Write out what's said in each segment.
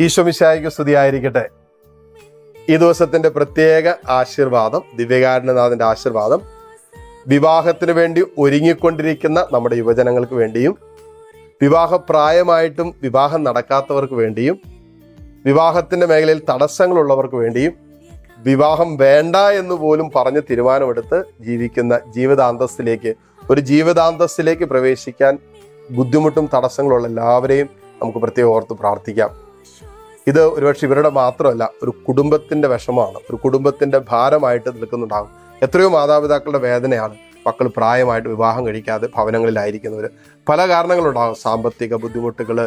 ഈശോ മിശിഹായ്ക്ക് സ്തുതിയായിരിക്കട്ടെ. ഈ ദിവസത്തിന്റെ പ്രത്യേക ആശീർവാദം, ദിവ്യകാരുണ്യനാഥന്റെ ആശീർവാദം വിവാഹത്തിന് വേണ്ടി ഒരുങ്ങിക്കൊണ്ടിരിക്കുന്ന നമ്മുടെ യുവജനങ്ങൾക്ക് വേണ്ടിയും, വിവാഹപ്രായമായിട്ടും വിവാഹം നടക്കാത്തവർക്ക് വേണ്ടിയും, വിവാഹത്തിന്റെ മേഖലയിൽ തടസ്സങ്ങളുള്ളവർക്ക് വേണ്ടിയും, വിവാഹം വേണ്ട എന്ന് പോലും പറഞ്ഞ് തീരുമാനമെടുത്ത് ജീവിക്കുന്ന ഒരു ജീവിതാന്തസ്സിലേക്ക് പ്രവേശിക്കാൻ ബുദ്ധിമുട്ടും തടസ്സങ്ങളുള്ള എല്ലാവരെയും നമുക്ക് പ്രത്യേകം ഓർത്ത് പ്രാർത്ഥിക്കാം. ഇത് ഒരുപക്ഷെ ഇവരുടെ മാത്രമല്ല, ഒരു കുടുംബത്തിന്റെ വിഷമമാണ്, ഒരു കുടുംബത്തിന്റെ ഭാരമായിട്ട് നിൽക്കുന്നുണ്ടാകും. എത്രയോ മാതാപിതാക്കളുടെ വേദനയാണ് മക്കൾ പ്രായമായിട്ട് വിവാഹം കഴിക്കാതെ ഭവനങ്ങളിലായിരിക്കുന്നവർ. പല കാരണങ്ങളുണ്ടാകും. സാമ്പത്തിക ബുദ്ധിമുട്ടുകൾ,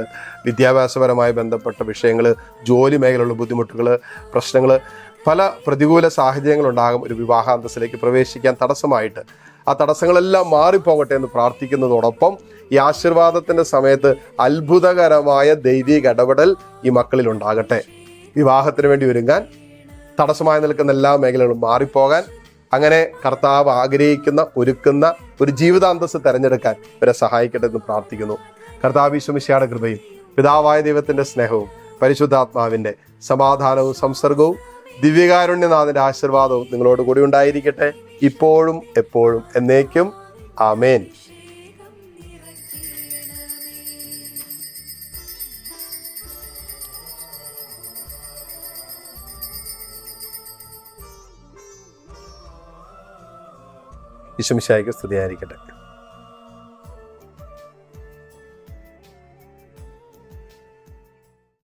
വിദ്യാഭ്യാസപരമായി ബന്ധപ്പെട്ട വിഷയങ്ങൾ, ജോലി മേഖലയിലുള്ള ബുദ്ധിമുട്ടുകൾ, പ്രശ്നങ്ങൾ, പല പ്രതികൂല സാഹചര്യങ്ങളുണ്ടാകും ഒരു വിവാഹാന്തസ്സിലേക്ക് പ്രവേശിക്കാൻ തടസ്സമായിട്ട്. ആ തടസ്സങ്ങളെല്ലാം മാറിപ്പോകട്ടെ എന്ന് പ്രാർത്ഥിക്കുന്നതോടൊപ്പം ഈ ആശീർവാദത്തിന്റെ സമയത്ത് അത്ഭുതകരമായ ദൈവിക ഇടപെടൽ ഈ മക്കളിൽ ഉണ്ടാകട്ടെ. വിവാഹത്തിന് വേണ്ടി ഒരുങ്ങാൻ, തടസ്സമായി നിൽക്കുന്ന എല്ലാ മേഖലകളും മാറിപ്പോകാൻ, അങ്ങനെ കർത്താവ് ഒരുക്കുന്ന ഒരു ജീവിതാന്തസ്സ് തിരഞ്ഞെടുക്കാൻ ഇവരെ സഹായിക്കട്ടെ എന്ന് പ്രാർത്ഥിക്കുന്നു. കർത്താവ് ഈശോ മിശിഹായുടെ കൃപയും പിതാവായ ദൈവത്തിന്റെ സ്നേഹവും പരിശുദ്ധാത്മാവിന്റെ സമാധാനവും സംസർഗവും ദിവ്യകാരുണ്യനാഥന്റെ ആശീർവാദവും നിങ്ങളോട് കൂടി ഉണ്ടായിരിക്കട്ടെ, ഇപ്പോഴും എപ്പോഴും എന്നേക്കും. ആമേൻ. ഈശോ മിശിഹായ്ക്ക് സ്തുതിയായിരിക്കട്ടെ.